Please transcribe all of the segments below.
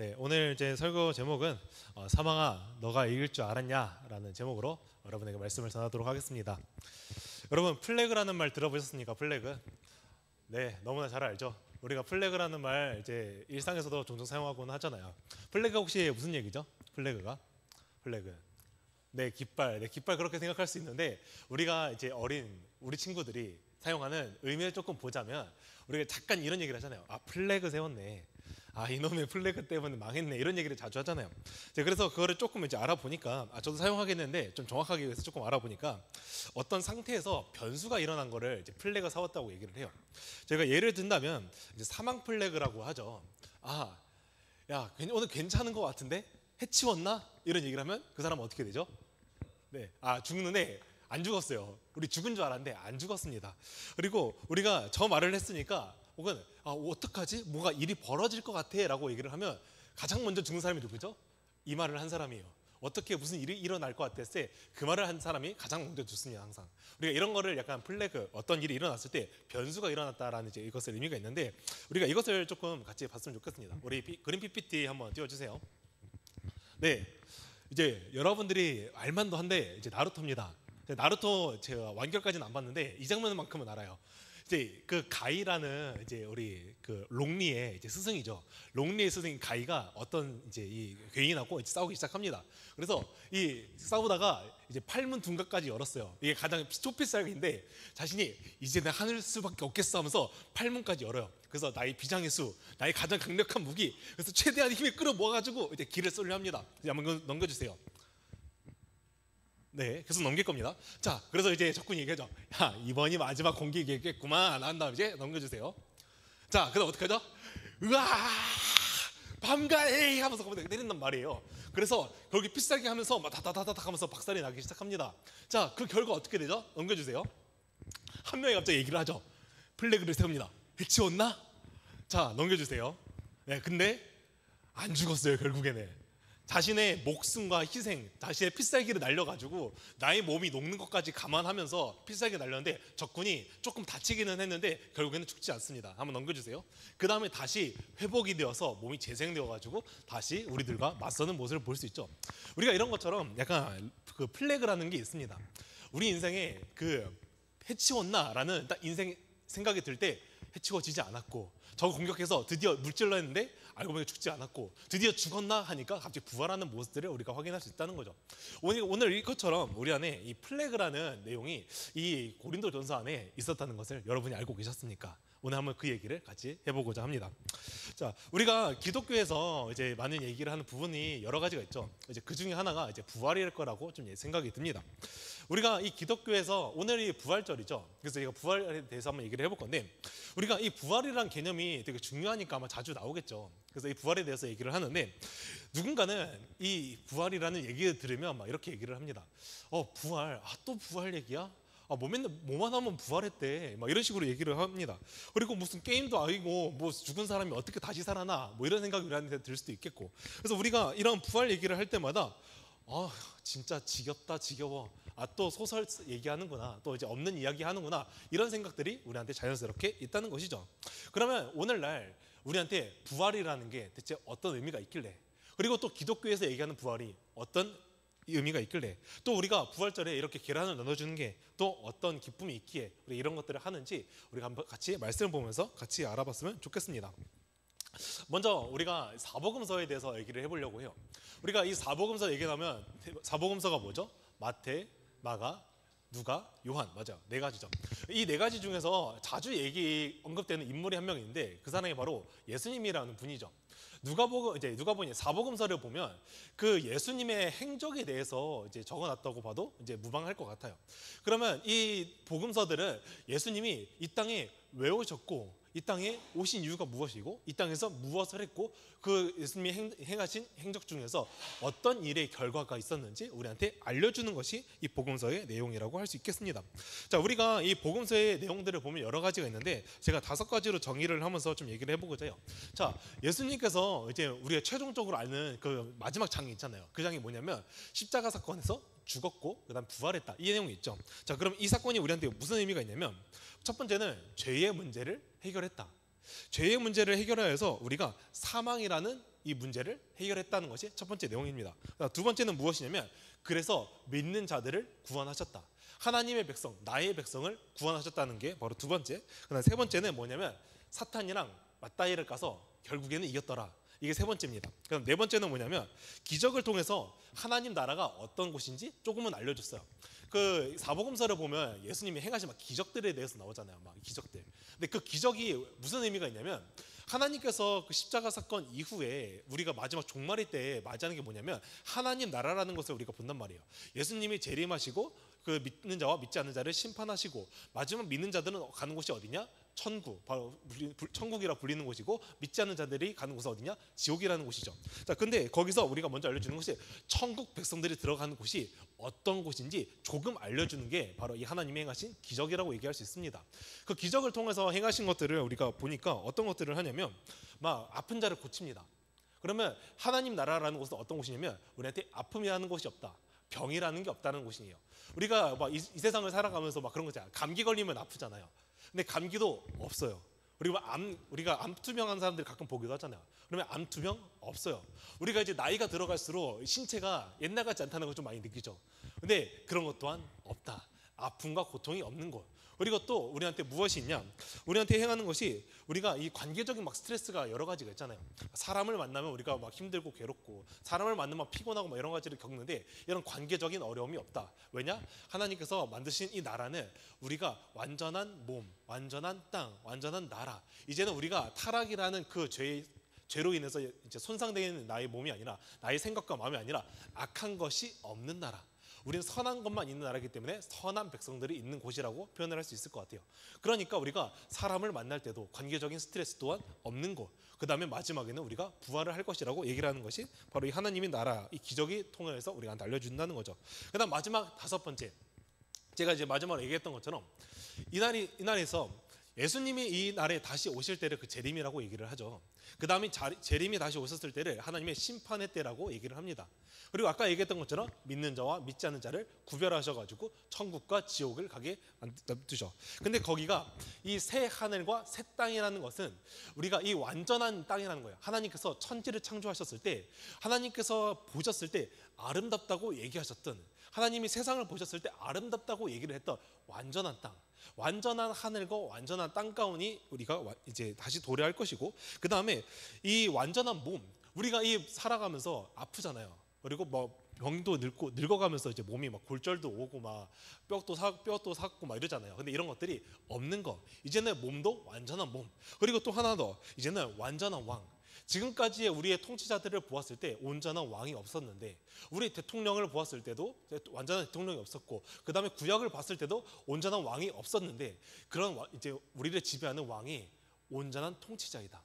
네, 오늘 제 설교 제목은 사망아 너가 이길 줄 알았냐? 라는 제목으로 여러분에게 말씀을 전하도록 하겠습니다. 여러분, 플래그라는 말 들어보셨습니까? 플래그. 네, 너무나 잘 알죠. 우리가 플래그라는 말 이제 일상에서도 종종 사용하곤 하잖아요. 플래그 혹시 무슨 얘기죠? 플래그가? 플래그. 네, 깃발. 네, 깃발 그렇게 생각할 수 있는데 우리가 이제 어린 우리 친구들이 사용하는 의미를 조금 보자면 우리가 잠깐 이런 얘기를 하잖아요. 아, 플래그 세웠네. 아, 이놈의 플래그 때문에 망했네. 이런 얘기를 자주 하잖아요. 그래서 그거를 조금 이제 알아보니까 저도 사용하겠는데 좀 정확하게 위해서 조금 알아보니까 어떤 상태에서 변수가 일어난 거를 이제 플래그 세웠다고 얘기를 해요. 제가 예를 든다면 이제 사망 플래그라고 하죠. 아, 야, 오늘 괜찮은 것 같은데? 해치웠나? 이런 얘기를 하면 그 사람은 어떻게 되죠? 네, 아, 죽는데 안 죽었어요. 우리 죽은 줄 알았는데 안 죽었습니다. 그리고 우리가 저 말을 했으니까 혹은 어떡하지? 뭐가 일이 벌어질 것 같아 라고 얘기를 하면 가장 먼저 죽는 사람이 누구죠? 이 말을 한 사람이에요. 어떻게 무슨 일이 일어날 것 같았을 때 그 말을 한 사람이 가장 먼저 죽습니다. 항상 우리가 이런 거를 약간 플래그, 어떤 일이 일어났을 때 변수가 일어났다라는 이제 이것을 의미가 있는데 우리가 이것을 조금 같이 봤으면 좋겠습니다. 우리 그림 PPT 한번 띄워주세요. 네, 이제 여러분들이 알만도 한데 이제 나루토입니다. 나루토 제가 완결까지는 안 봤는데 이 장면만큼은 알아요. 이제 그 가이라는 이제 우리 그 롱리의 이제 스승이죠. 롱리의 스승인 가이가 어떤 이제 이 괴인하고 이제 싸우기 시작합니다. 그래서 이 싸우다가 이제 팔문 둔갑까지 열었어요. 이게 가장 초필살기인데 자신이 이제 내가 하늘 수밖에 없겠어 하면서 팔문까지 열어요. 그래서 나의 비장의 수, 나의 가장 강력한 무기, 그래서 최대한 힘을 끌어모아가지고 이제 길을 쏠려 합니다. 이제 한번 넘겨주세요. 네, 계속 넘길 겁니다. 자, 그래서 이제 적군이 얘기하죠. 야, 이번이 마지막 공격이겠구만. 한 다음 이제 넘겨주세요. 자, 그다음 어떻게 하죠? 으아, 밤가에 하면서 거기다 때린단 말이에요. 그래서 거기 필살기 하면서 막 다다다닥 하면서 박살이 나기 시작합니다. 자, 그 결과 어떻게 되죠? 넘겨주세요. 한 명이 갑자기 얘기를 하죠. 플래그를 세웁니다. 해치웠나? 자, 넘겨주세요. 네, 근데 안 죽었어요. 결국에는. 자신의 목숨과 희생, 자신의 필살기를 날려가지고 나의 몸이 녹는 것까지 감안하면서 필살기를 날렸는데 적군이 조금 다치기는 했는데 결국에는 죽지 않습니다. 한번 넘겨주세요. 그 다음에 다시 회복이 되어서 몸이 재생되어가지고 다시 우리들과 맞서는 모습을 볼 수 있죠. 우리가 이런 것처럼 약간 그 플래그라는 게 있습니다. 우리 인생에 그 해치웠나라는 딱 인생 생각이 들 때 해치워지지 않았고 저거 공격해서 드디어 물질러 했는데 알고 보니 죽지 않았고 드디어 죽었나 하니까 갑자기 부활하는 모습들을 우리가 확인할 수 있다는 거죠. 오늘 이것처럼 우리 안에 이 플래그라는 내용이 이 고린도전서 안에 있었다는 것을 여러분이 알고 계셨습니까? 오늘 한번 그 얘기를 같이 해보고자 합니다. 자, 우리가 기독교에서 이제 많은 얘기를 하는 부분이 여러 가지가 있죠. 이제 그 중에 하나가 이제 부활일 거라고 좀 생각이 듭니다. 우리가 이 기독교에서 오늘이 부활절이죠. 그래서 제가 부활에 대해서 한번 얘기를 해볼 건데 우리가 이 부활이라는 개념이 되게 중요하니까 아마 자주 나오겠죠. 그래서 이 부활에 대해서 얘기를 하는데 누군가는 이 부활이라는 얘기를 들으면 막 이렇게 얘기를 합니다. 부활, 또 부활 얘기야? 맨날 뭐만 하면 부활했대. 막 이런 식으로 얘기를 합니다. 그리고 무슨 게임도 아니고 뭐 죽은 사람이 어떻게 다시 살아나? 뭐 이런 생각이 우리한테 들 수도 있겠고. 그래서 우리가 이런 부활 얘기를 할 때마다 진짜 지겹다, 지겨워. 또 소설 얘기하는구나. 또 이제 없는 이야기 하는구나. 이런 생각들이 우리한테 자연스럽게 있다는 것이죠. 그러면 오늘날 우리한테 부활이라는 게 대체 어떤 의미가 있길래? 그리고 또 기독교에서 얘기하는 부활이 어떤 의미가 있길래? 또 우리가 부활절에 이렇게 계란을 나눠주는 게 또 어떤 기쁨이 있기에 우리 이런 것들을 하는지 우리가 한번 같이 말씀을 보면서 같이 알아봤으면 좋겠습니다. 먼저 우리가 사복음서에 대해서 얘기를 해보려고 해요. 우리가 이 사복음서 얘기하면 사복음서가 뭐죠? 마태, 마가, 누가, 요한, 맞아요. 네 가지죠. 이 네 가지 중에서 자주 언급되는 인물이 한 명 있는데 그 사람이 바로 예수님이라는 분이죠. 누가복음 사복음서를 보면 그 예수님의 행적에 대해서 이제 적어놨다고 봐도 이제 무방할 것 같아요. 그러면 이 복음서들은 예수님이 이 땅에 왜 오셨고 이 땅에 오신 이유가 무엇이고 이 땅에서 무엇을 했고 그 예수님이 행하신 행적 중에서 어떤 일의 결과가 있었는지 우리한테 알려주는 것이 이 복음서의 내용이라고 할 수 있겠습니다. 자, 우리가 이 복음서의 내용들을 보면 여러 가지가 있는데 제가 5가지로 정의를 하면서 좀 얘기를 해보고자 해요. 자, 예수님께서 이제 우리가 최종적으로 아는 그 마지막 장이 있잖아요. 그 장이 뭐냐면 십자가 사건에서 죽었고 그다음 부활했다, 이 내용이 있죠. 자, 그럼 이 사건이 우리한테 무슨 의미가 있냐면 첫 번째는 죄의 문제를 해결했다. 죄의 문제를 해결하여서 우리가 사망이라는 이 문제를 해결했다는 것이 첫 번째 내용입니다. 두 번째는 무엇이냐면 그래서 믿는 자들을 구원하셨다. 하나님의 백성, 나의 백성을 구원하셨다는 게 바로 두 번째. 그다음 세 번째는 뭐냐면 사탄이랑 맞다이를 까서 결국에는 이겼더라. 이게 세 번째입니다. 그럼 네 번째는 뭐냐면 기적을 통해서 하나님 나라가 어떤 곳인지 조금은 알려줬어요. 그 사복음서를 보면 예수님이 행하신 막 기적들에 대해서 나오잖아요. 막 기적들. 근데 그 기적이 무슨 의미가 있냐면 하나님께서 그 십자가 사건 이후에 우리가 마지막 종말일 때 맞이하는 게 뭐냐면 하나님 나라라는 것을 우리가 본단 말이에요. 예수님이 재림하시고 그 믿는 자와 믿지 않는 자를 심판하시고 마지막 믿는 자들은 가는 곳이 어디냐? 천국, 바로 천국이라 불리는 곳이고 믿지 않는 자들이 가는 곳은 어디냐? 지옥이라는 곳이죠. 자, 근데 거기서 우리가 먼저 알려주는 것이 천국 백성들이 들어가는 곳이 어떤 곳인지 조금 알려주는 게 바로 이 하나님이 행하신 기적이라고 얘기할 수 있습니다. 그 기적을 통해서 행하신 것들을 우리가 보니까 어떤 것들을 하냐면 막 아픈 자를 고칩니다. 그러면 하나님 나라라는 곳은 어떤 곳이냐면 우리한테 아픔이라는 것이 없다. 병이라는 게 없다는 곳이에요. 우리가 막 이 세상을 살아가면서 막 그런 거잖아요. 감기 걸리면 아프잖아요. 근데 감기도 없어요. 우리가 암투병한 사람들 가끔 보기도 하잖아요. 그러면 암투병 없어요. 우리가 이제 나이가 들어갈수록 신체가 옛날 같지 않다는 걸 좀 많이 느끼죠. 근데 그런 것 또한 없다. 아픔과 고통이 없는 것. 그리고 또 우리한테 무엇이 있냐? 우리한테 행하는 것이 우리가 이 관계적인 막 스트레스가 여러 가지가 있잖아요. 사람을 만나면 우리가 막 힘들고 괴롭고 사람을 만나면 피곤하고 막 이런 가지를 겪는데 이런 관계적인 어려움이 없다. 왜냐? 하나님께서 만드신 이 나라는 우리가 완전한 몸, 완전한 땅, 완전한 나라. 이제는 우리가 타락이라는 그 죄로 인해서 이제 손상되는 나의 몸이 아니라 나의 생각과 마음이 아니라 악한 것이 없는 나라. 우리는 선한 것만 있는 나라이기 때문에 선한 백성들이 있는 곳이라고 표현을 할 수 있을 것 같아요. 그러니까 우리가 사람을 만날 때도 관계적인 스트레스 또한 없는 것. 그 다음에 마지막에는 우리가 부활을 할 것이라고 얘기를 하는 것이 바로 이 하나님의 나라, 이 기적이 통해서 우리가 알려준다는 거죠. 그 다음 마지막 다섯 번째. 제가 이제 마지막으로 얘기했던 것처럼 이날에서 예수님이 이 날에 다시 오실 때를 그 재림이라고 얘기를 하죠. 그 다음에 재림이 다시 오셨을 때를 하나님의 심판의 때라고 얘기를 합니다. 그리고 아까 얘기했던 것처럼 믿는 자와 믿지 않는 자를 구별하셔가지고 천국과 지옥을 가게 만드죠. 근데 거기가 이 새 하늘과 새 땅이라는 것은 우리가 이 완전한 땅이라는 거예요. 하나님께서 천지를 창조하셨을 때 하나님께서 보셨을 때 아름답다고 얘기하셨던, 하나님이 세상을 보셨을 때 아름답다고 얘기를 했던 완전한 땅, 완전한 하늘과 완전한 땅 가운이 우리가 이제 다시 도래할 것이고, 그 다음에 이 완전한 몸, 우리가 이 살아가면서 아프잖아요. 그리고 뭐 병도 늙어가면서 이제 몸이 막 골절도 오고 막 뼈도 삭고 막 이러잖아요. 근데 이런 것들이 없는 거. 이제는 몸도 완전한 몸. 그리고 또 하나 더, 이제는 완전한 왕. 지금까지의 우리의 통치자들을 보았을 때 온전한 왕이 없었는데, 우리 대통령을 보았을 때도 완전한 대통령이 없었고, 그 다음에 구약을 봤을 때도 온전한 왕이 없었는데, 그런 이제 우리를 지배하는 왕이 온전한 통치자이다.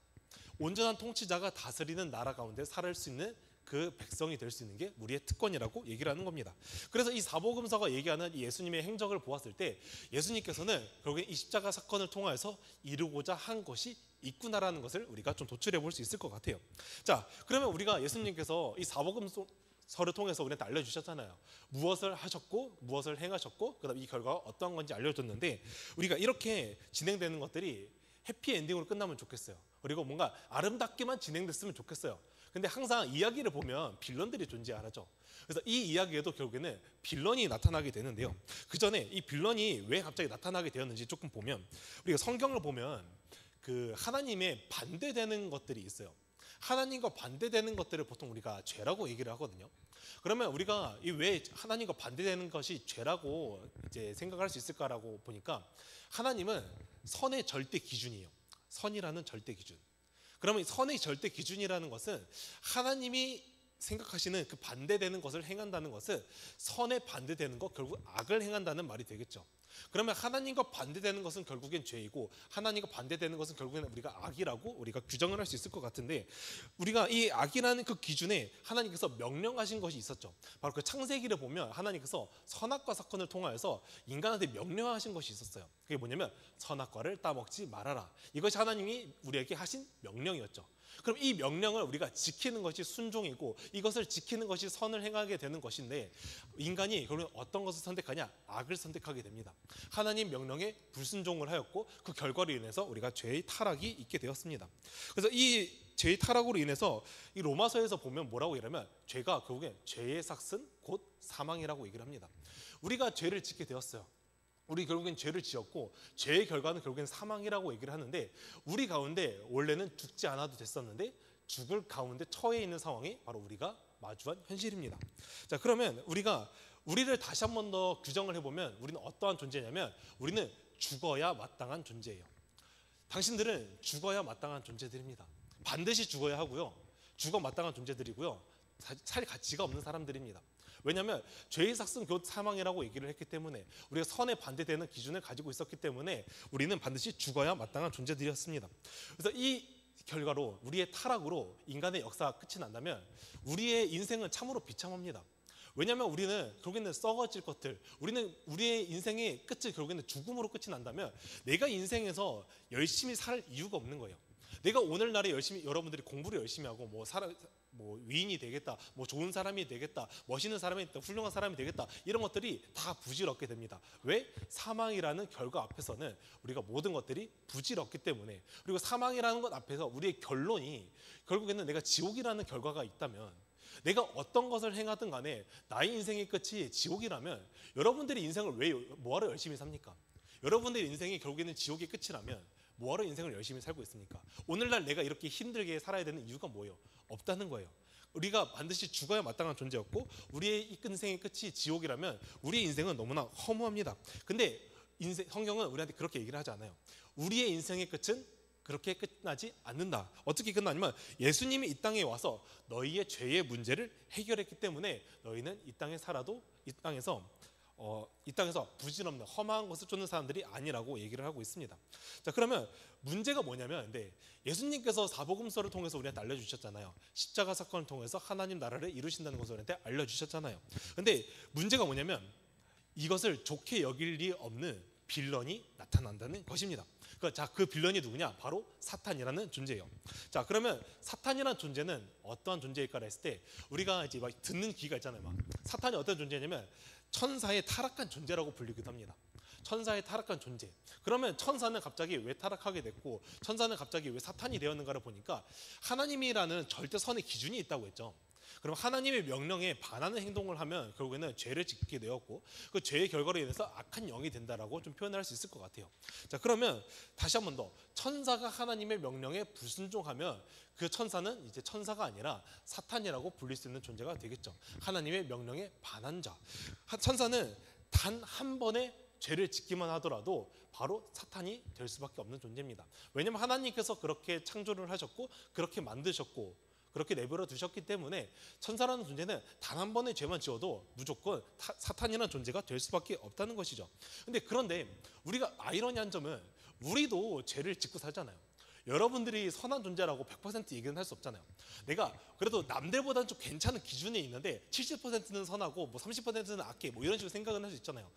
온전한 통치자가 다스리는 나라 가운데 살을 수 있는 그 백성이 될 수 있는 게 우리의 특권이라고 얘기를 하는 겁니다. 그래서 이 사복음서가 얘기하는 이 예수님의 행적을 보았을 때 예수님께서는 결국에 이 십자가 사건을 통하여서 이루고자 한 것이 있구나라는 것을 우리가 좀 도출해 볼 수 있을 것 같아요. 자, 그러면 우리가 예수님께서 이 사복음서를 통해서 우리한테 알려주셨잖아요. 무엇을 하셨고 무엇을 행하셨고 그다음 이 결과가 어떠한 건지 알려줬는데, 우리가 이렇게 진행되는 것들이 해피엔딩으로 끝나면 좋겠어요. 그리고 뭔가 아름답게만 진행됐으면 좋겠어요. 근데 항상 이야기를 보면 빌런들이 존재하죠. 그래서 이 이야기에도 결국에는 빌런이 나타나게 되는데요. 그 전에 이 빌런이 왜 갑자기 나타나게 되었는지 조금 보면, 우리가 성경을 보면 그 하나님의 반대되는 것들이 있어요. 하나님과 반대되는 것들을 보통 우리가 죄라고 얘기를 하거든요. 그러면 우리가 이 왜 하나님과 반대되는 것이 죄라고 이제 생각할 수 있을까라고 보니까, 하나님은 선의 절대 기준이에요. 선이라는 절대 기준. 그러면 선의 절대 기준이라는 것은 하나님이 생각하시는 그 반대되는 것을 행한다는 것은 선에 반대되는 것, 결국 악을 행한다는 말이 되겠죠. 그러면 하나님과 반대되는 것은 결국엔 죄이고 하나님과 반대되는 것은 결국엔 우리가 악이라고 우리가 규정을 할 수 있을 것 같은데, 우리가 이 악이라는 그 기준에 하나님께서 명령하신 것이 있었죠. 바로 그 창세기를 보면 하나님께서 선악과 사건을 통하여서 인간한테 명령하신 것이 있었어요. 그게 뭐냐면 선악과를 따먹지 말아라. 이것이 하나님이 우리에게 하신 명령이었죠. 그럼 이 명령을 우리가 지키는 것이 순종이고 이것을 지키는 것이 선을 행하게 되는 것인데, 인간이 결국 어떤 것을 선택하냐? 악을 선택하게 됩니다. 하나님 명령에 불순종을 하였고 그 결과로 인해서 우리가 죄의 타락이 있게 되었습니다. 그래서 이 죄의 타락으로 인해서 이 로마서에서 보면 뭐라고 얘기하면 죄가 결국엔 죄의 삭슨 곧 사망이라고 얘기를 합니다. 우리가 죄를 짓게 되었어요. 우리 결국엔 죄를 지었고 죄의 결과는 결국엔 사망이라고 얘기를 하는데 우리 가운데 원래는 죽지 않아도 됐었는데 죽을 가운데 처해 있는 상황이 바로 우리가 마주한 현실입니다. 자, 그러면 우리를 다시 한 번 더 규정을 해보면 우리는 어떠한 존재냐면 우리는 죽어야 마땅한 존재예요. 당신들은 죽어야 마땅한 존재들입니다. 반드시 죽어야 하고요. 죽어 마땅한 존재들이고요. 살 가치가 없는 사람들입니다. 왜냐하면 죄의 삭슨 곧 사망이라고 얘기를 했기 때문에 우리가 선에 반대되는 기준을 가지고 있었기 때문에 우리는 반드시 죽어야 마땅한 존재들이었습니다. 그래서 이 결과로 우리의 타락으로 인간의 역사가 끝이 난다면 우리의 인생은 참으로 비참합니다. 왜냐하면 우리는 결국에는 썩어질 것들, 우리의 인생의 끝이 결국에는 죽음으로 끝이 난다면 내가 인생에서 열심히 살 이유가 없는 거예요. 내가 오늘날에 여러분들이 공부를 열심히 하고 뭐 위인이 되겠다, 뭐 좋은 사람이 되겠다, 멋있는 사람이 되겠다, 훌륭한 사람이 되겠다, 이런 것들이 다 부질없게 됩니다. 왜? 사망이라는 결과 앞에서는 우리가 모든 것들이 부질없기 때문에. 그리고 사망이라는 것 앞에서 우리의 결론이 결국에는 내가 지옥이라는 결과가 있다면, 내가 어떤 것을 행하든 간에 나의 인생의 끝이 지옥이라면 여러분들이 인생을 뭐하러 열심히 삽니까? 여러분들의 인생이 결국에는 지옥의 끝이라면 뭐하러 인생을 열심히 살고 있습니까? 오늘날 내가 이렇게 힘들게 살아야 되는 이유가 뭐예요? 없다는 거예요. 우리가 반드시 죽어야 마땅한 존재였고 우리의 인생의 끝이 지옥이라면 우리의 인생은 너무나 허무합니다. 근데 성경은 우리한테 그렇게 얘기를 하지 않아요. 우리의 인생의 끝은 그렇게 끝나지 않는다. 어떻게 끝나냐면 예수님이 이 땅에 와서 너희의 죄의 문제를 해결했기 때문에 너희는 이 땅에 살아도 이 땅에서 부질없는 험한 것을 쫓는 사람들이 아니라고 얘기를 하고 있습니다. 자, 그러면 문제가 뭐냐면 예수님께서 사복음서를 통해서 우리한테 알려주셨잖아요. 십자가 사건을 통해서 하나님 나라를 이루신다는 것을 우리한테 알려주셨잖아요. 근데 문제가 뭐냐면 이것을 좋게 여길 리 없는 빌런이 나타난다는 것입니다. 그 빌런이 누구냐? 바로 사탄이라는 존재예요. 자, 그러면 사탄이라는 존재는 어떠한 존재일까를 했을 때 우리가 이제 막 듣는 귀가 있잖아요. 사탄이 어떤 존재냐면 천사의 타락한 존재라고 불리기도 합니다. 천사의 타락한 존재. 그러면 천사는 갑자기 왜 타락하게 됐고 천사는 갑자기 왜 사탄이 되었는가를 보니까 하나님이라는 절대 선의 기준이 있다고 했죠. 그럼 하나님의 명령에 반하는 행동을 하면 결국에는 죄를 짓게 되었고 그 죄의 결과로 인해서 악한 영이 된다라고 좀 표현을 할 수 있을 것 같아요. 자, 그러면 다시 한 번 더 천사가 하나님의 명령에 불순종하면 그 천사는 이제 천사가 아니라 사탄이라고 불릴 수 있는 존재가 되겠죠. 하나님의 명령에 반한 자. 천사는 단 한 번의 죄를 짓기만 하더라도 바로 사탄이 될 수밖에 없는 존재입니다. 왜냐하면 하나님께서 그렇게 창조를 하셨고 그렇게 만드셨고 그렇게 내버려 두셨기 때문에 천사라는 존재는 단 한 번의 죄만 지어도 무조건 사탄이라는 존재가 될 수밖에 없다는 것이죠. 그런데 우리가 아이러니한 점은 우리도 죄를 짓고 살잖아요. 여러분들이 선한 존재라고 100% 얘기는 할 수 없잖아요. 내가 그래도 남들보다는 좀 괜찮은 기준이 있는데 70%는 선하고 뭐 30%는 악해 뭐 이런 식으로 생각은 할 수 있잖아요.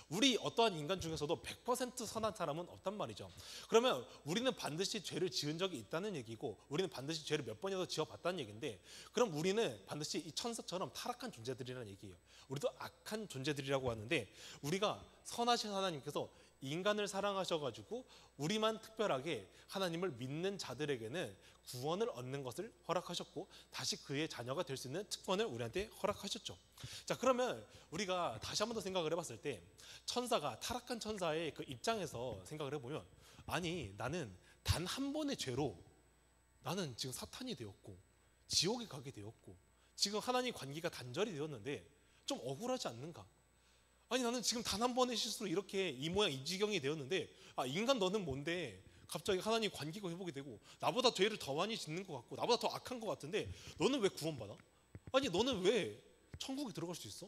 우리 어떠한 인간 중에서도 100% 선한 사람은 없단 말이죠. 그러면 우리는 반드시 죄를 지은 적이 있다는 얘기고 우리는 반드시 죄를 몇 번이라도 지어봤다는 얘기인데 그럼 우리는 반드시 이 천사처럼 타락한 존재들이라는 얘기예요. 우리도 악한 존재들이라고 하는데 우리가 선하신 하나님께서 인간을 사랑하셔가지고 우리만 특별하게 하나님을 믿는 자들에게는 구원을 얻는 것을 허락하셨고 다시 그의 자녀가 될 수 있는 특권을 우리한테 허락하셨죠. 자, 그러면 우리가 다시 한 번 더 생각을 해봤을 때 천사가 타락한 천사의 그 입장에서 생각을 해보면 아니 나는 단 한 번의 죄로 나는 지금 사탄이 되었고 지옥에 가게 되었고 지금 하나님 관계가 단절이 되었는데 좀 억울하지 않는가? 아니 나는 지금 단 한 번의 실수로 이렇게 이 모양 이 지경이 되었는데 인간 너는 뭔데 갑자기 하나님 관계가 회복이 되고 나보다 죄를 더 많이 짓는 것 같고 나보다 더 악한 것 같은데 너는 왜 구원받아? 아니 너는 왜 천국에 들어갈 수 있어?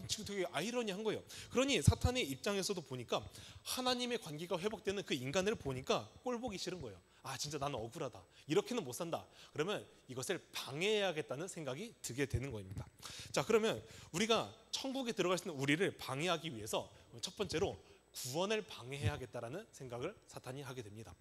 지금 되게 아이러니한 거예요. 그러니 사탄의 입장에서도 보니까 하나님의 관계가 회복되는 그 인간을 보니까 꼴 보기 싫은 거예요. 진짜 나는 억울하다. 이렇게는 못 산다. 그러면 이것을 방해해야겠다는 생각이 들게 되는 겁니다. 자, 그러면 우리가 천국에 들어갈 수 있는 우리를 방해하기 위해서 첫 번째로 구원을 방해해야겠다라는 생각을 사탄이 하게 됩니다.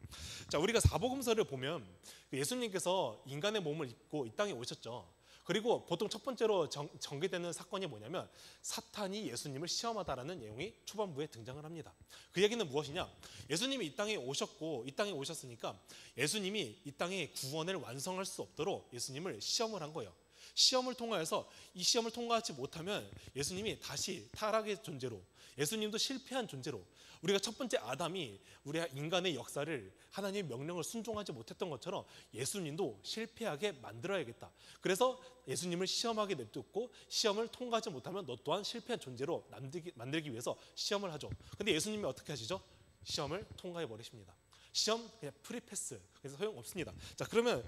자, 우리가 사복음서를 보면 예수님께서 인간의 몸을 입고 이 땅에 오셨죠. 그리고 보통 첫 번째로 전개되는 사건이 뭐냐면 사탄이 예수님을 시험하다라는 내용이 초반부에 등장을 합니다. 그 얘기는 무엇이냐? 예수님이 이 땅에 오셨고 이 땅에 오셨으니까 예수님이 이 땅에 구원을 완성할 수 없도록 예수님을 시험을 한 거예요. 시험을 통하여서 이 시험을 통과하지 못하면 예수님이 다시 타락의 존재로, 예수님도 실패한 존재로, 우리가 첫 번째 아담이 우리 인간의 역사를 하나님의 명령을 순종하지 못했던 것처럼 예수님도 실패하게 만들어야겠다. 그래서 예수님을 시험하게 냅뒀고 시험을 통과하지 못하면 너 또한 실패한 존재로 만들기 위해서 시험을 하죠. 근데 예수님이 어떻게 하시죠? 시험을 통과해 버리십니다. 시험 그냥 프리패스. 그래서 소용없습니다. 자, 그러면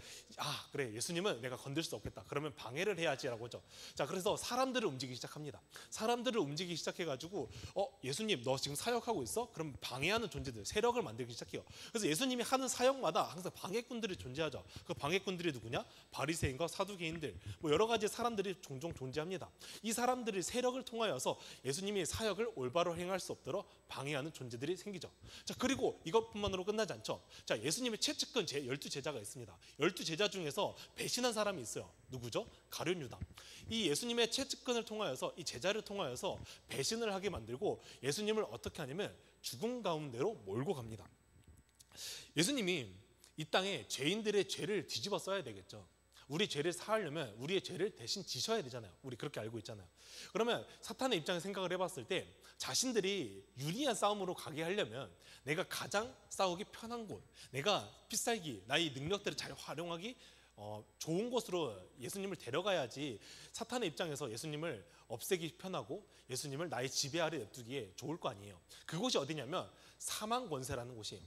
그래, 예수님은 내가 건들 수 없겠다. 그러면 방해를 해야지라고 하죠. 자, 그래서 사람들을 움직이기 시작합니다. 사람들을 움직이기 시작해가지고 예수님 너 지금 사역하고 있어? 그럼 방해하는 존재들, 세력을 만들기 시작해요. 그래서 예수님이 하는 사역마다 항상 방해꾼들이 존재하죠. 그 방해꾼들이 누구냐? 바리새인과 사두개인들, 뭐 여러 가지 사람들이 종종 존재합니다. 이 사람들의 세력을 통하여서 예수님이 사역을 올바로 행할 수 없도록 방해하는 존재들이 생기죠. 자, 그리고 이것뿐만으로 끝나지 않죠. 자, 예수님의 최측근 12제자가 있습니다. 12제자 중에서 배신한 사람이 있어요. 누구죠? 가룟 유다. 이 예수님의 최측근을 통하여서, 이 제자를 통하여서 배신을 하게 만들고 예수님을 어떻게 하냐면 죽음 가운데로 몰고 갑니다. 예수님이 이 땅에 죄인들의 죄를 뒤집어 써야 되겠죠. 우리 죄를 사하려면 우리의 죄를 대신 지셔야 되잖아요. 우리 그렇게 알고 있잖아요. 그러면 사탄의 입장에서 생각을 해봤을 때 자신들이 유리한 싸움으로 가게 하려면 내가 가장 싸우기 편한 곳, 내가 필살기, 나의 능력들을 잘 활용하기 좋은 곳으로 예수님을 데려가야지 사탄의 입장에서 예수님을 없애기 편하고 예수님을 나의 지배 아래 냅두기에 좋을 거 아니에요. 그곳이 어디냐면 사망 권세라는 곳이에요.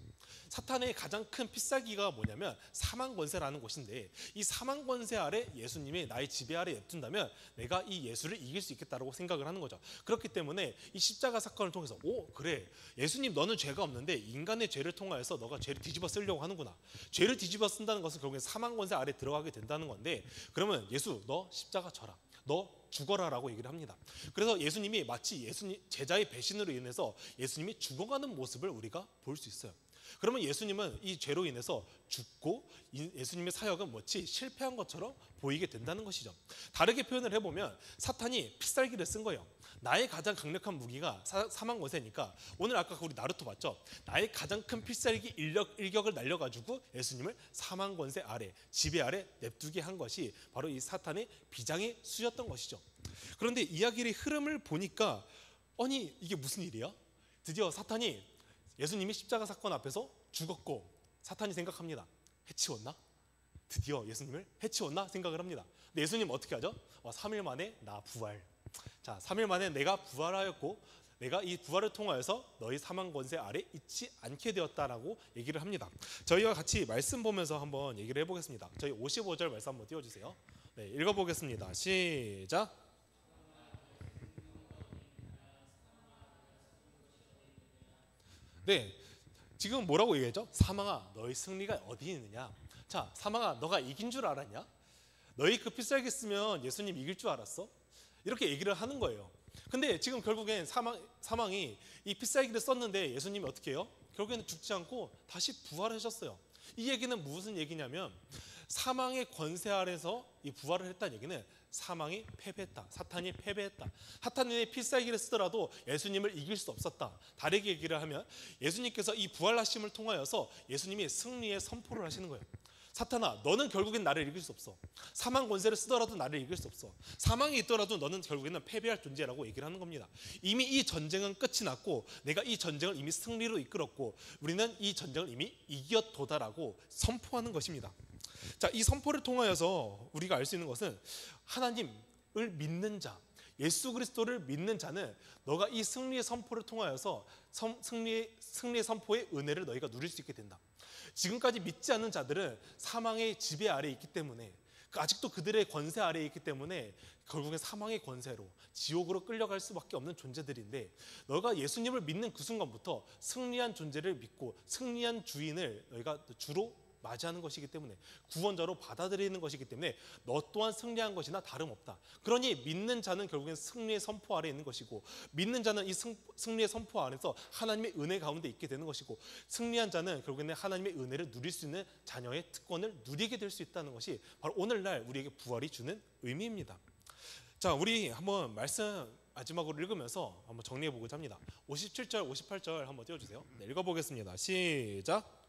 사탄의 가장 큰 필살기가 뭐냐면 사망 권세라는 곳인데, 이 사망 권세 아래 예수님이 나의 지배 아래 냅둔다면 내가 이 예수를 이길 수 있겠다라고 생각을 하는 거죠. 그렇기 때문에 이 십자가 사건을 통해서 그래, 예수님 너는 죄가 없는데 인간의 죄를 통하여서 너가 죄를 뒤집어 쓰려고 하는구나. 죄를 뒤집어 쓴다는 것은 결국엔 사망 권세 아래 들어가게 된다는 건데, 그러면 예수 너 십자가 져라, 너 죽어라라고 얘기를 합니다. 그래서 예수님이 마치 예수님 제자의 배신으로 인해서 예수님이 죽어가는 모습을 우리가 볼 수 있어요. 그러면 예수님은 이 죄로 인해서 죽고 예수님의 사역은 마치 실패한 것처럼 보이게 된다는 것이죠. 다르게 표현을 해보면 사탄이 필살기를 쓴 거예요. 나의 가장 강력한 무기가 사망 권세니까 오늘 아까 우리 나루토 봤죠? 나의 가장 큰 필살기 일격을 날려가지고 예수님을 사망 권세 아래, 지배 아래 냅두게 한 것이 바로 이 사탄의 비장의 수였던 것이죠. 그런데 이야기의 흐름을 보니까 아니 이게 무슨 일이야? 드디어 사탄이 예수님이 십자가 사건 앞에서 죽었고 사탄이 생각합니다. 해치웠나? 드디어 예수님을 해치웠나 생각을 합니다. 근데 예수님 어떻게 하죠? 3일 만에 나 부활. 자, 3일 만에 내가 부활하였고 내가 이 부활을 통하여서 너희 사망 권세 아래 있지 않게 되었다라고 얘기를 합니다. 저희와 같이 말씀 보면서 한번 얘기를 해보겠습니다. 저희 55절 말씀 한번 띄워주세요. 네, 읽어보겠습니다. 시작. 네, 지금 뭐라고 얘기했죠? 사망아 너희 승리가 어디 있느냐? 자, 사망아 너가 이긴 줄 알았냐? 너희 그 필살기 쓰면 예수님 이길 줄 알았어? 이렇게 얘기를 하는 거예요. 근데 지금 결국엔 사망이 이 필살기를 썼는데 예수님이 어떻게 해요? 결국에는 죽지 않고 다시 부활하셨어요. 이 얘기는 무슨 얘기냐면 사망의 권세 아래서 이 부활을 했다는 얘기는 사망이 패배했다. 사탄이 패배했다. 사탄의 필살기를 쓰더라도 예수님을 이길 수 없었다. 다르게 얘기를 하면 예수님께서 이 부활하심을 통하여서 예수님이 승리의 선포를 하시는 거예요. 사탄아 너는 결국엔 나를 이길 수 없어. 사망 권세를 쓰더라도 나를 이길 수 없어. 사망이 있더라도 너는 결국에는 패배할 존재라고 얘기를 하는 겁니다. 이미 이 전쟁은 끝이 났고 내가 이 전쟁을 이미 승리로 이끌었고 우리는 이 전쟁을 이미 이겼도다라고 선포하는 것입니다. 자, 이 선포를 통하여서 우리가 알 수 있는 것은 하나님을 믿는 자, 예수 그리스도를 믿는 자는 너가 이 승리의 선포를 통하여서 승리의 선포의 은혜를 너희가 누릴 수 있게 된다. 지금까지 믿지 않는 자들은 사망의 지배 아래에 있기 때문에 아직도 그들의 권세 아래에 있기 때문에 결국엔 사망의 권세로 지옥으로 끌려갈 수밖에 없는 존재들인데 너가 예수님을 믿는 그 순간부터 승리한 존재를 믿고 승리한 주인을 너희가 주로 맞이하는 것이기 때문에, 구원자로 받아들이는 것이기 때문에 너 또한 승리한 것이나 다름없다. 그러니 믿는 자는 결국엔 승리의 선포 아래 있는 것이고, 믿는 자는 이 승리의 선포 안에서 하나님의 은혜 가운데 있게 되는 것이고, 승리한 자는 결국에는 하나님의 은혜를 누릴 수 있는 자녀의 특권을 누리게 될 수 있다는 것이 바로 오늘날 우리에게 부활이 주는 의미입니다. 자, 우리 한번 말씀 마지막으로 읽으면서 한번 정리해 보고자 합니다. 57절, 58절 한번 띄워주세요. 네, 읽어보겠습니다. 시작.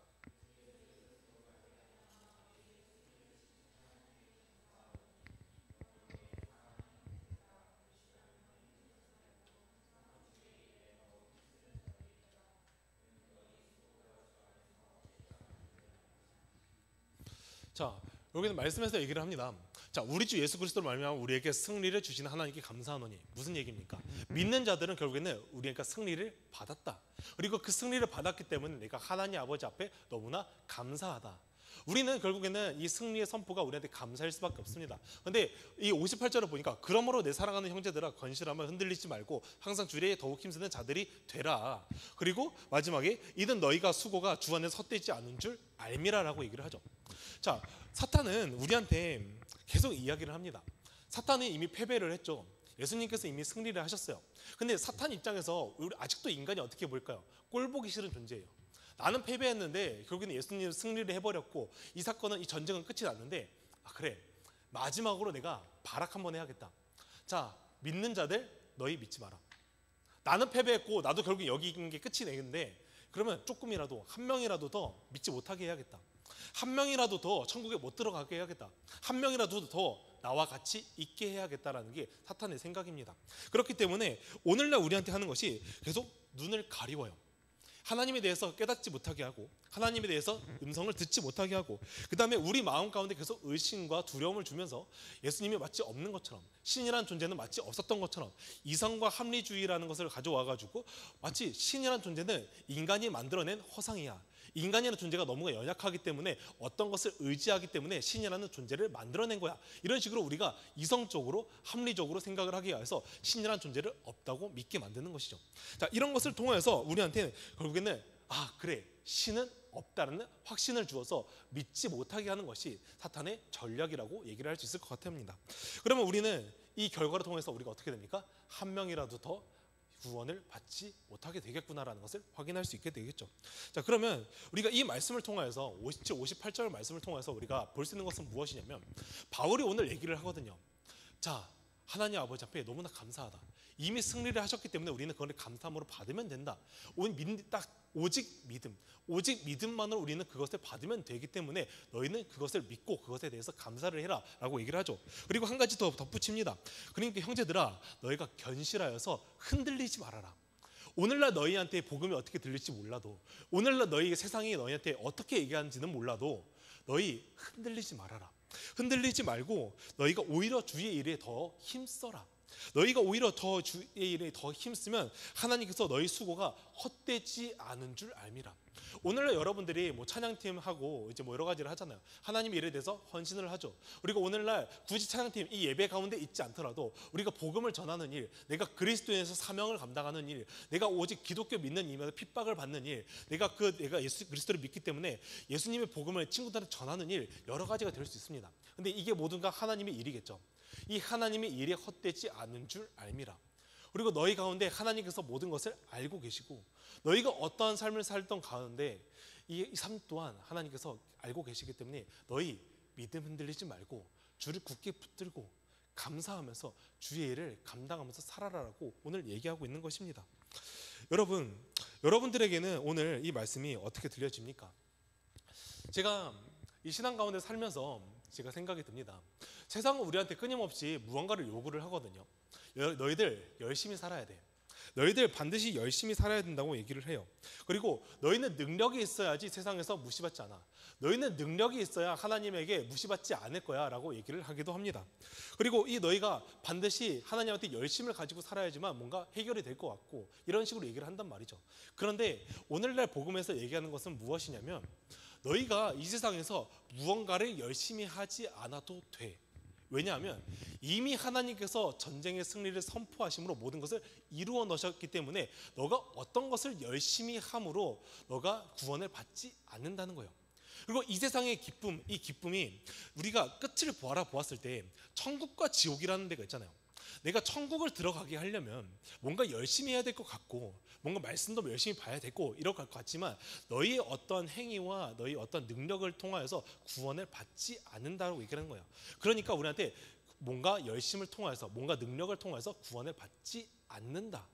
자, 여기는 말씀에서 얘기를 합니다. 자, 우리 주 예수 그리스도로 말미암아 우리에게 승리를 주시는 하나님께 감사하노니, 무슨 얘기입니까? 믿는 자들은 결국에는 우리가 승리를 받았다. 그리고 그 승리를 받았기 때문에 내가 하나님 아버지 앞에 너무나 감사하다. 우리는 결국에는 이 승리의 선포가 우리한테 감사할 수밖에 없습니다. 그런데 이 58절을 보니까 그러므로 내 사랑하는 형제들아 건실하며 흔들리지 말고 항상 주리에 더욱 힘쓰는 자들이 되라. 그리고 마지막에 이는 너희가 수고가 주 안에서 헛되지 않은 줄 알미라라고 얘기를 하죠. 자, 사탄은 우리한테 계속 이야기를 합니다. 사탄이 이미 패배를 했죠. 예수님께서 이미 승리를 하셨어요. 근데 사탄 입장에서 우리 아직도 인간이 어떻게 볼까요? 꼴 보기 싫은 존재예요. 나는 패배했는데 결국에는 예수님 승리를 해버렸고, 이 사건은, 이 전쟁은 끝이 났는데, 아 그래, 마지막으로 내가 발악 한번 해야겠다. 자, 믿는 자들 너희 믿지 마라. 나는 패배했고 나도 결국 여기 있는 게 끝이 되는데, 그러면 조금이라도 한 명이라도 더 믿지 못하게 해야겠다. 한 명이라도 더 천국에 못 들어가게 해야겠다. 한 명이라도 더 나와 같이 있게 해야겠다라는 게 사탄의 생각입니다. 그렇기 때문에 오늘날 우리한테 하는 것이 계속 눈을 가리워요. 하나님에 대해서 깨닫지 못하게 하고, 하나님에 대해서 음성을 듣지 못하게 하고, 그 다음에 우리 마음 가운데 계속 의심과 두려움을 주면서 예수님이 마치 없는 것처럼, 신이라는 존재는 마치 없었던 것처럼 이성과 합리주의라는 것을 가져와가지고 마치 신이라는 존재는 인간이 만들어낸 허상이야, 인간이라는 존재가 너무 연약하기 때문에 어떤 것을 의지하기 때문에 신이라는 존재를 만들어낸 거야, 이런 식으로 우리가 이성적으로 합리적으로 생각을 하게 해서 신이라는 존재를 없다고 믿게 만드는 것이죠. 자, 이런 것을 통해서 우리한테는 결국에는 아 그래, 신은 없다는 확신을 주어서 믿지 못하게 하는 것이 사탄의 전략이라고 얘기를 할 수 있을 것 같습니다. 그러면 우리는 이 결과를 통해서 우리가 어떻게 됩니까? 한 명이라도 더 구원을 받지 못하게 되겠구나라는 것을 확인할 수 있게 되겠죠. 자, 그러면 우리가 이 말씀을 통해서 57, 58절 말씀을 통해서 우리가 볼 수 있는 것은 무엇이냐면, 바울이 오늘 얘기를 하거든요. 자, 하나님 아버지 앞에 너무나 감사하다. 이미 승리를 하셨기 때문에 우리는 그걸 감사함으로 받으면 된다. 오직 믿음, 오직 믿음만으로 우리는 그것을 받으면 되기 때문에 너희는 그것을 믿고 그것에 대해서 감사를 해라 라고 얘기를 하죠. 그리고 한 가지 더 덧붙입니다. 그러니까 형제들아, 너희가 견실하여서 흔들리지 말아라. 오늘날 너희한테 복음이 어떻게 들릴지 몰라도, 오늘날 너희 세상이 너희한테 어떻게 얘기하는지는 몰라도 너희 흔들리지 말아라. 흔들리지 말고 너희가 오히려 주의 일에 더 힘써라. 너희가 오히려 더 주의 일에 더 힘쓰면 하나님께서 너희 수고가 헛되지 않은 줄 알미라. 오늘날 여러분들이 뭐 찬양팀하고 이제 뭐 여러 가지를 하잖아요. 하나님의 일에 대해서 헌신을 하죠. 그리고 오늘날 굳이 찬양팀 이 예배 가운데 있지 않더라도 우리가 복음을 전하는 일, 내가 그리스도에서 사명을 감당하는 일, 내가 오직 기독교 믿는 이면에 핍박을 받는 일, 내가 예수 그리스도를 믿기 때문에 예수님의 복음을 친구들한테 전하는 일, 여러 가지가 될 수 있습니다. 근데 이게 모두가 하나님의 일이겠죠. 이 하나님의 일이 헛되지 않은 줄 알미라. 그리고 너희 가운데 하나님께서 모든 것을 알고 계시고, 너희가 어떠한 삶을 살던 가운데 이 삶 또한 하나님께서 알고 계시기 때문에 너희 믿음 흔들리지 말고 주를 굳게 붙들고 감사하면서 주의 일을 감당하면서 살아라라고 오늘 얘기하고 있는 것입니다. 여러분들에게는 오늘 이 말씀이 어떻게 들려집니까? 제가 이 신앙 가운데 살면서 제가 생각이 듭니다. 세상은 우리한테 끊임없이 무언가를 요구를 하거든요. 너희들 열심히 살아야 돼. 너희들 반드시 열심히 살아야 된다고 얘기를 해요. 그리고 너희는 능력이 있어야지 세상에서 무시받지 않아. 너희는 능력이 있어야 하나님에게 무시받지 않을 거야 라고 얘기를 하기도 합니다. 그리고 이 너희가 반드시 하나님한테 열심을 가지고 살아야지만 뭔가 해결이 될 것 같고, 이런 식으로 얘기를 한단 말이죠. 그런데 오늘날 복음에서 얘기하는 것은 무엇이냐면, 너희가 이 세상에서 무언가를 열심히 하지 않아도 돼. 왜냐하면 이미 하나님께서 전쟁의 승리를 선포하심으로 모든 것을 이루어 놓으셨기 때문에 너가 어떤 것을 열심히 함으로 너가 구원을 받지 않는다는 거예요. 그리고 이 세상의 기쁨, 이 기쁨이 우리가 끝을 보았을 때 천국과 지옥이라는 데가 있잖아요. 내가 천국을 들어가게 하려면 뭔가 열심히 해야 될 것 같고, 뭔가 말씀도 열심히 봐야 되고 이럴 것 같지만, 너희의 어떤 행위와 너희 어떤 능력을 통하여서 구원을 받지 않는다고 얘기하는 거예요. 그러니까 우리한테 뭔가 열심을 통하여서, 뭔가 능력을 통해서 구원을 받지 않는다.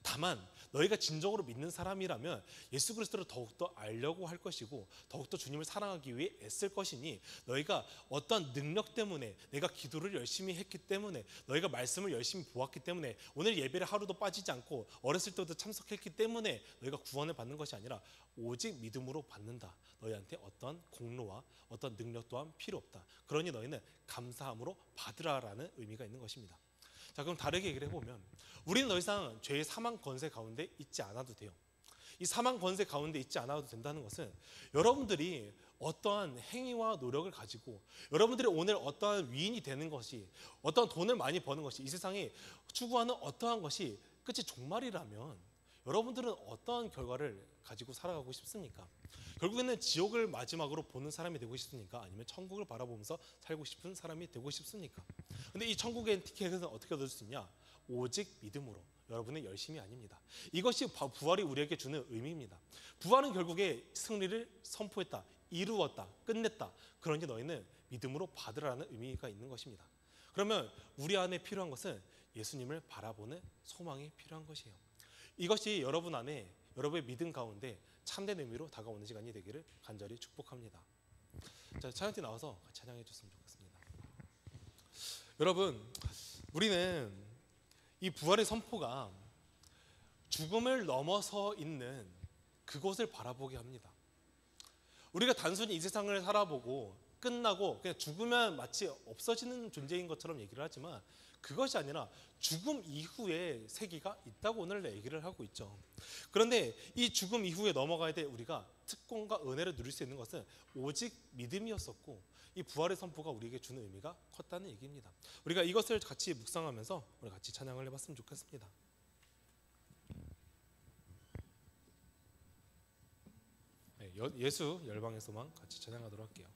다만 너희가 진정으로 믿는 사람이라면 예수 그리스도를 더욱더 알려고 할 것이고, 더욱더 주님을 사랑하기 위해 애쓸 것이니, 너희가 어떤 능력 때문에, 내가 기도를 열심히 했기 때문에, 너희가 말씀을 열심히 보았기 때문에, 오늘 예배를 하루도 빠지지 않고 어렸을 때부터 참석했기 때문에 너희가 구원을 받는 것이 아니라 오직 믿음으로 받는다. 너희한테 어떤 공로와 어떤 능력 또한 필요 없다. 그러니 너희는 감사함으로 받으라라는 의미가 있는 것입니다. 자, 그럼 다르게 얘기를 해보면, 우리는 더 이상 죄의 사망 권세 가운데 있지 않아도 돼요. 이 사망 권세 가운데 있지 않아도 된다는 것은, 여러분들이 어떠한 행위와 노력을 가지고, 여러분들이 오늘 어떠한 위인이 되는 것이, 어떠한 돈을 많이 버는 것이, 이 세상에 추구하는 어떠한 것이 끝이 종말이라면 여러분들은 어떠한 결과를 가지고 살아가고 싶습니까? 결국에는 지옥을 마지막으로 보는 사람이 되고 싶습니까? 아니면 천국을 바라보면서 살고 싶은 사람이 되고 싶습니까? 근데 이 천국의 티켓은 어떻게 얻을 수 있냐? 오직 믿음으로. 여러분의 열심이 아닙니다. 이것이 부활이 우리에게 주는 의미입니다. 부활은 결국에 승리를 선포했다, 이루었다, 끝냈다. 그러니 너희는 믿음으로 받으라는 의미가 있는 것입니다. 그러면 우리 안에 필요한 것은 예수님을 바라보는 소망이 필요한 것이에요. 이것이 여러분 안에, 여러분의 믿음 가운데 참된 의미로 다가오는 시간이 되기를 간절히 축복합니다. 자, 찬양팀 나와서 찬양해 줬으면 좋겠습니다. 여러분, 우리는 이 부활의 선포가 죽음을 넘어서 있는 그곳을 바라보게 합니다. 우리가 단순히 이 세상을 살아보고 끝나고 그냥 죽으면 마치 없어지는 존재인 것처럼 얘기를 하지만, 그것이 아니라 죽음 이후에 세계가 있다고 오늘 얘기를 하고 있죠. 그런데 이 죽음 이후에 넘어가야 될 우리가 특권과 은혜를 누릴 수 있는 것은 오직 믿음이었었고, 이 부활의 선포가 우리에게 주는 의미가 컸다는 얘기입니다. 우리가 이것을 같이 묵상하면서 우리 같이 찬양을 해봤으면 좋겠습니다. 네, 예수 열방의 소망 같이 찬양하도록 할게요.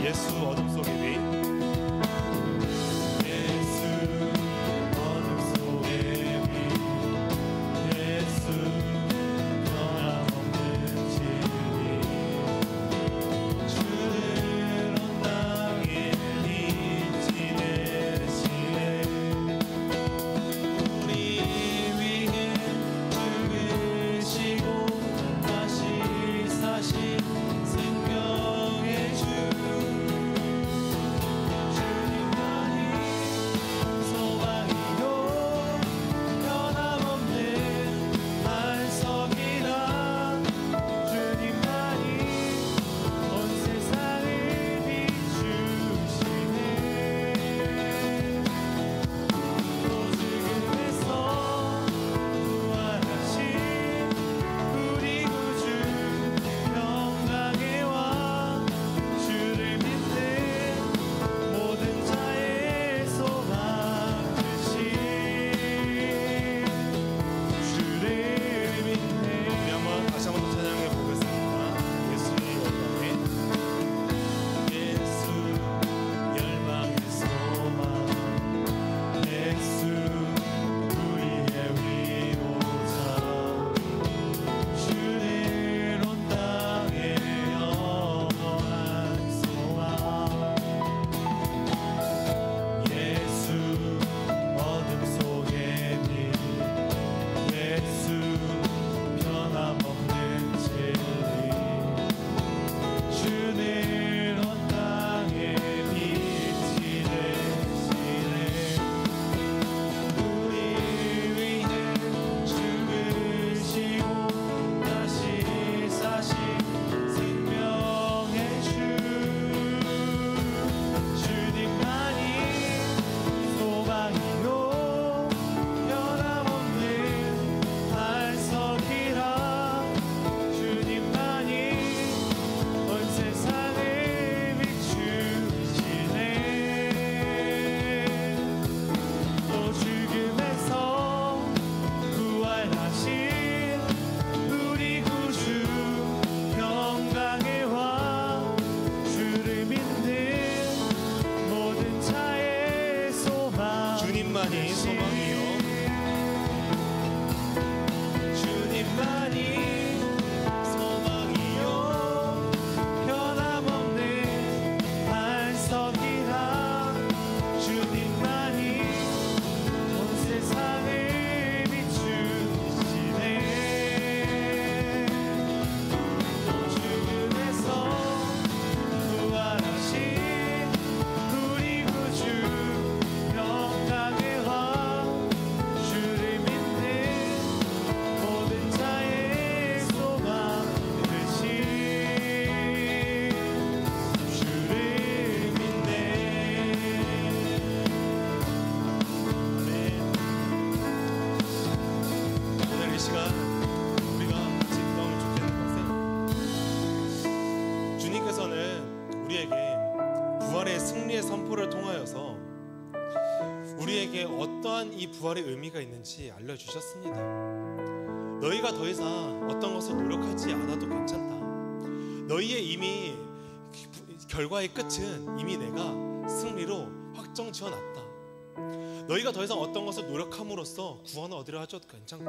예수 어둠 속의 빛, 우리에게 어떠한 이 부활의 의미가 있는지 알려주셨습니다. 너희가 더 이상 어떤 것을 노력하지 않아도 괜찮다. 너희의 이미 결과의 끝은 이미 내가 승리로 확정 지어놨다. 너희가 더 이상 어떤 것을 노력함으로써 구원을 얻으려 하셔도 괜찮고,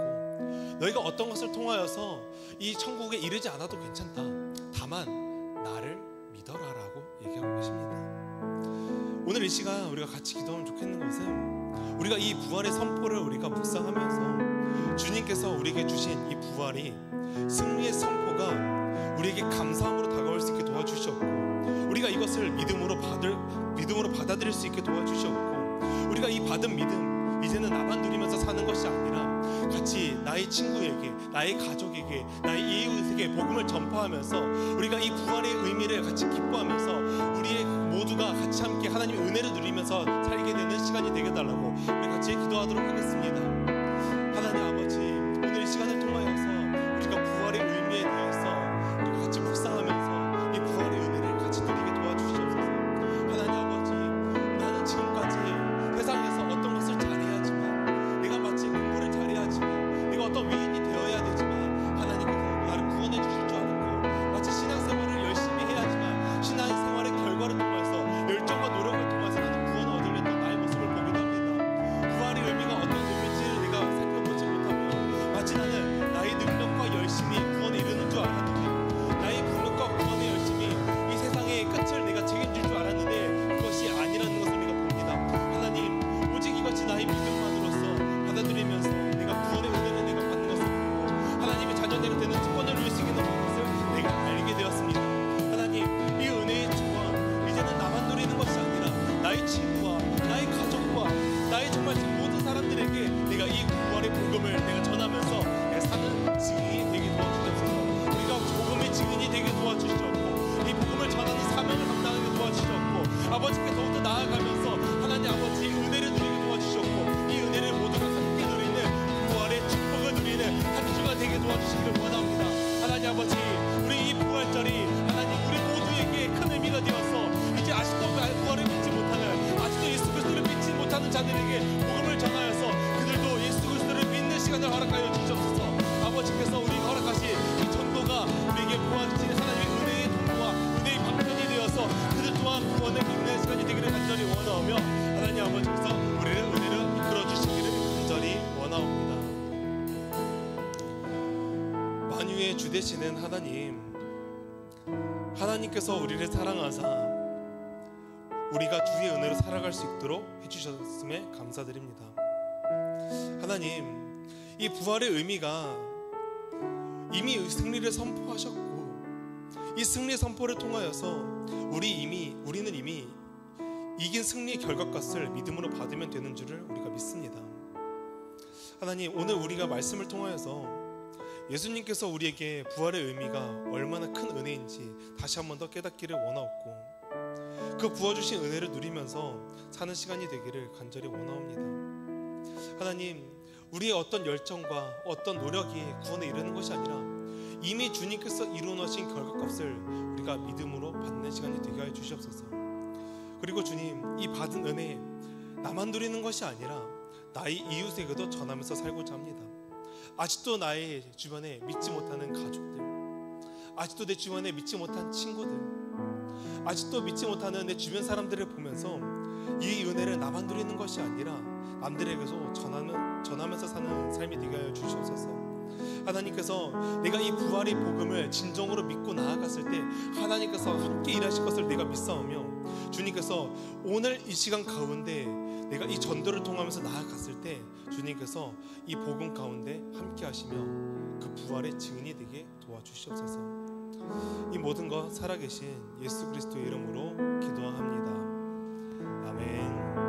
너희가 어떤 것을 통하여서 이 천국에 이르지 않아도 괜찮다. 다만 나를 믿어라라고 얘기하고 계십니다. 오늘 이 시간 우리가 같이 기도하면 좋겠는 것은, 우리가 이 부활의 선포를 우리가 묵상하면서 주님께서 우리에게 주신 이 부활이, 승리의 선포가 우리에게 감사함으로 다가올 수 있게 도와주셨고, 우리가 이것을 믿음으로 받아들일 수 있게 도와주셨고, 우리가 이 받은 믿음, 이제는 나만 누리면서 사는 것이 아니라 같이 나의 친구에게, 나의 가족에게, 나의 이웃에게 복음을 전파하면서 우리가 이 부활의 의미를 같이 기뻐하면서 우리의 모두가 같이 함께 하나님의 은혜를 누리면서 살게 되는 시간이 되게 달라고 우리 같이 기도하도록 하겠습니다. 하나님 아버지, 오늘 이 시간을 통하여서 우리가 부활의 의미에 대해서 우리가 같이 묵상하면서 이 부활의 은혜를 같이 누리게 도와주시옵소서. 하나님 아버지, 나는 지금까지 세상에서 어떤 것을 잘해야지만, 내가 마치 공부를 잘해야지만, 내가 어떤 위인이 되어야 되지만 하나님께서 나를 구원해 주실 줄 알았고, 마치 신앙생활을 열심히 해야지만 신앙생활의 결과를 통해서 열정과 노력을 통해서 나는 구원을 얻으려 했던 나의 모습을 보기도 합니다. 부활의 의미가 어떤 의미인지를 내가 살펴보지 못하며 마치 나는 나의 능력과 열심히 구원에 이르는 줄 알았는데, 나의 능력과 구원에 열심히 이 세상의 끝을 내가 책임질 줄 알았는데 그것이 아니라는 것을 우리가 봅니다. 하나님, 오직 이것이 나의 믿음만으로서 받아들이면서 내가 구원의 은혜를 내가 받는 것을 보고 하나님의 자녀들이 되는 특권을 누릴 수 있는 것을 내가 알게 되었습니다. 하나님, 이 은혜의 특권, 이제는 나만 누리는 것이 아니라 나의 친구와 나의 가족과 나의 정말 모든 사람들에게 내가 이 부활의 복음을 내가 전하면서 내가 사는 증인이 되게 도와주셨소서. 우리가 복음의 증인이 되게 도와주셨고, 이 복음을 전하는 사명을 감당하게 도와주셨고, 아버지께 더욱더 나아가면서 하나님 아버지 은혜를 누리게 도와주셨고, 이 은혜를 모두가 함께 누리는 부활의 축복을 누리는 한 주가 되게 도와주시기를 원합니다. 하나님 아버지, 우리 이 부활절이 하나님 우리 모두에게 큰 의미가 되어서 이제 아직도 부활을 믿지 못하는, 아직도 예수 그리스도를 믿지 못하는 자들에게 복음을 전하여서 그들도 예수 그리스도를 믿는 시간을 허락하여 주시옵소서. 아버지께서 우리가 허락하신 이 전도가 우리에게 보아주신 하나님의 은혜의 통로와 은혜의 방편이 되어서 그들 또한 구원을 믿는 시간이 되기를 간절히 원하오며, 하나님 아버지께서 우리를 은혜를 이끌어 주시기를 간절히 원하옵니다. 만유의 주 되시는 하나님, 하나님께서 우리를 사랑하사 우리가 주의 은혜로 살아갈 수 있도록 해주셨음에 감사드립니다. 하나님, 이 부활의 의미가 이미 승리를 선포하셨고, 이 승리의 선포를 통하여서 우리는 이미 이긴 승리의 결과값을 믿음으로 받으면 되는 줄을 우리가 믿습니다. 하나님, 오늘 우리가 말씀을 통하여서 예수님께서 우리에게 부활의 의미가 얼마나 큰 은혜인지 다시 한 번 더 깨닫기를 원하옵고, 그 부어주신 은혜를 누리면서 사는 시간이 되기를 간절히 원하옵니다. 하나님, 우리의 어떤 열정과 어떤 노력이 구원에 이르는 것이 아니라 이미 주님께서 이루어놓으신 결과값을 우리가 믿음으로 받는 시간이 되게 하여 주시옵소서. 그리고 주님, 이 받은 은혜 나만 누리는 것이 아니라 나의 이웃에게도 전하면서 살고자 합니다. 아직도 나의 주변에 믿지 못하는 가족들, 아직도 내 주변에 믿지 못한 친구들, 아직도 믿지 못하는 내 주변 사람들을 보면서 이 은혜를 나만 누리는 것이 아니라 남들에게도 전하면서 사는 삶이 되게 하여 주시옵소서. 하나님께서 내가 이 부활의 복음을 진정으로 믿고 나아갔을 때 하나님께서 함께 일하실 것을 내가 믿사오며, 주님께서 오늘 이 시간 가운데 내가 이 전도를 통하면서 나아갔을 때 주님께서 이 복음 가운데 함께 하시며 그 부활의 증인이 되게 도와주시옵소서. 이 모든 것 살아계신 예수 그리스도의 이름으로 기도합니다. 아멘.